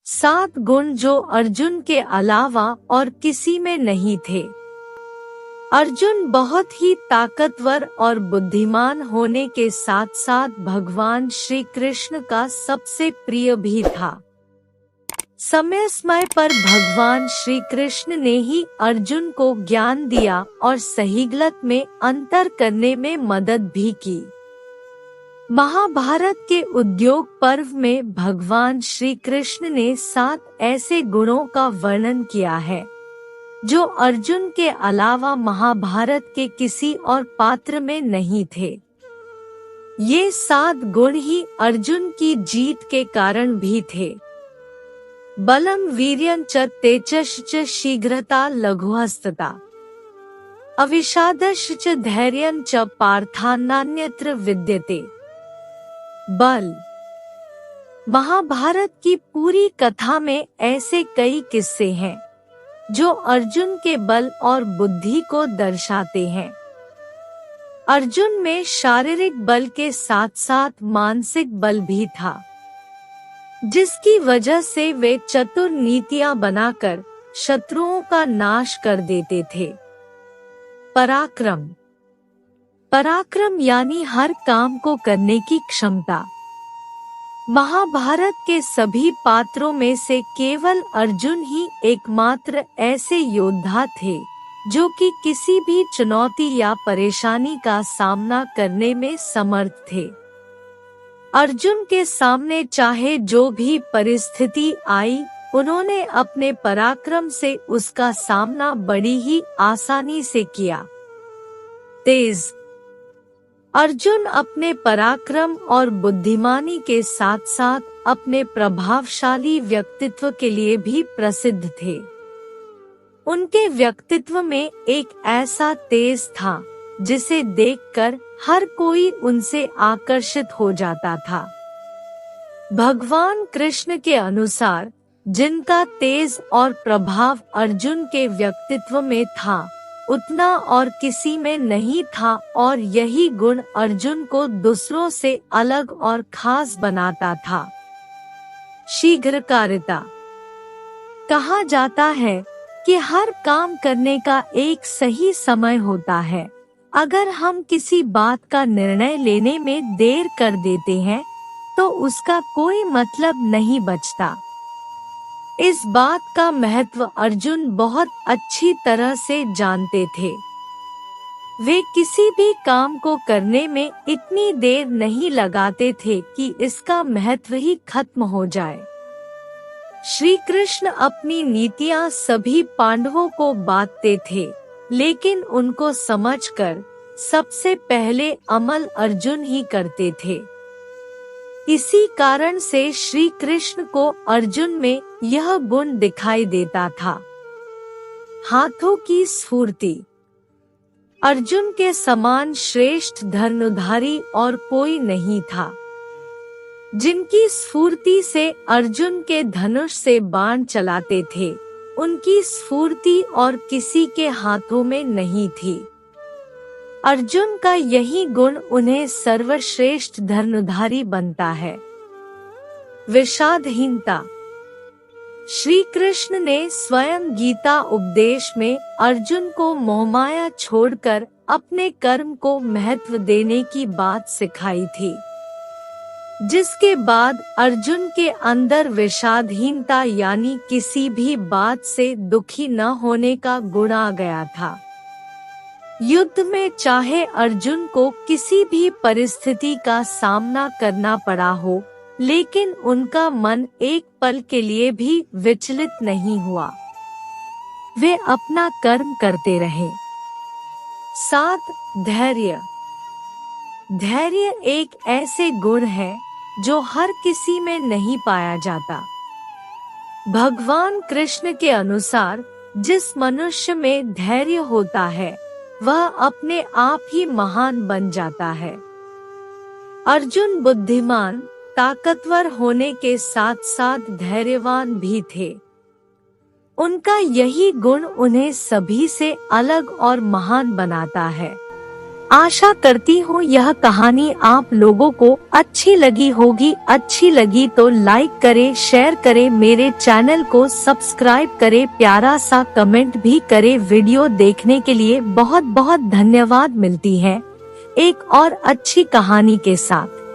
7 गुण जो अर्जुन के अलावा और किसी में नहीं थे। अर्जुन बहुत ही ताकतवर और बुद्धिमान होने के साथ साथ भगवान श्री कृष्ण का सबसे प्रिय भी था। समय समय पर भगवान श्री कृष्ण ने ही अर्जुन को ज्ञान दिया और सही गलत में अंतर करने में मदद भी की। महाभारत के उद्योग पर्व में भगवान श्री कृष्ण ने 7 ऐसे गुणों का वर्णन किया है जो अर्जुन के अलावा महाभारत के किसी और पात्र में नहीं थे। ये 7 गुण ही अर्जुन की जीत के कारण भी थे। बलम वीर्यं च तेजश्च च शीघ्रता लघुहस्तता अविषादश्च च धैर्यं च पार्थान्यत्र विद्यते। बल। महाभारत की पूरी कथा में ऐसे कई किस्से हैं जो अर्जुन के बल और बुद्धि को दर्शाते हैं। अर्जुन में शारीरिक बल के साथ साथ मानसिक बल भी था, जिसकी वजह से वे चतुर नीतियां बनाकर शत्रुओं का नाश कर देते थे। पराक्रम। पराक्रम यानी हर काम को करने की क्षमता। महाभारत के सभी पात्रों में से केवल अर्जुन ही एकमात्र ऐसे योद्धा थे जो कि किसी भी चुनौती या परेशानी का सामना करने में समर्थ थे। अर्जुन के सामने चाहे जो भी परिस्थिति आई, उन्होंने अपने पराक्रम से उसका सामना बड़ी ही आसानी से किया। तेज। अर्जुन अपने पराक्रम और बुद्धिमानी के साथ साथ अपने प्रभावशाली व्यक्तित्व के लिए भी प्रसिद्ध थे। उनके व्यक्तित्व में एक ऐसा तेज था जिसे देखकर हर कोई उनसे आकर्षित हो जाता था। भगवान कृष्ण के अनुसार जिनका तेज और प्रभाव अर्जुन के व्यक्तित्व में था, उतना और किसी में नहीं था और यही गुण अर्जुन को दूसरों से अलग और खास बनाता था। शीघ्रकारिता। कहा जाता है कि हर काम करने का एक सही समय होता है। अगर हम किसी बात का निर्णय लेने में देर कर देते हैं तो उसका कोई मतलब नहीं बचता। इस बात का महत्व अर्जुन बहुत अच्छी तरह से जानते थे। वे किसी भी काम को करने में इतनी देर नहीं लगाते थे कि इसका महत्व ही खत्म हो जाए। श्री कृष्ण अपनी नीतियां सभी पांडवों को बांटते थे, लेकिन उनको समझकर सबसे पहले अमल अर्जुन ही करते थे। इसी कारण से श्री कृष्ण को अर्जुन में यह गुण दिखाई देता था। हाथों की स्फूर्ति। अर्जुन के समान श्रेष्ठ धनुर्धारी और कोई नहीं था। जिनकी स्फूर्ति से अर्जुन के धनुष से बाण चलाते थे, उनकी स्फूर्ति और किसी के हाथों में नहीं थी। अर्जुन का यही गुण उन्हें सर्वश्रेष्ठ धनुर्धारी बनता है। विषादहीनता। श्री कृष्ण ने स्वयं गीता उपदेश में अर्जुन को मोहमाया छोड़कर अपने कर्म को महत्व देने की बात सिखाई थी, जिसके बाद अर्जुन के अंदर विषादहीनता यानी किसी भी बात से दुखी न होने का गुण आ गया था। युद्ध में चाहे अर्जुन को किसी भी परिस्थिति का सामना करना पड़ा हो, लेकिन उनका मन एक पल के लिए भी विचलित नहीं हुआ। वे अपना कर्म करते रहे। 7. धैर्य। धैर्य एक ऐसे गुण है जो हर किसी में नहीं पाया जाता। भगवान कृष्ण के अनुसार जिस मनुष्य में धैर्य होता है, वह अपने आप ही महान बन जाता है। अर्जुन बुद्धिमान, ताकतवर होने के साथ साथ धैर्यवान भी थे। उनका यही गुण उन्हें सभी से अलग और महान बनाता है। आशा करती हूँ यह कहानी आप लोगों को अच्छी लगी होगी। अच्छी लगी तो लाइक करे, शेयर करे, मेरे चैनल को सब्सक्राइब करे, प्यारा सा कमेंट भी करे। वीडियो देखने के लिए बहुत बहुत धन्यवाद। मिलती है एक और अच्छी कहानी के साथ।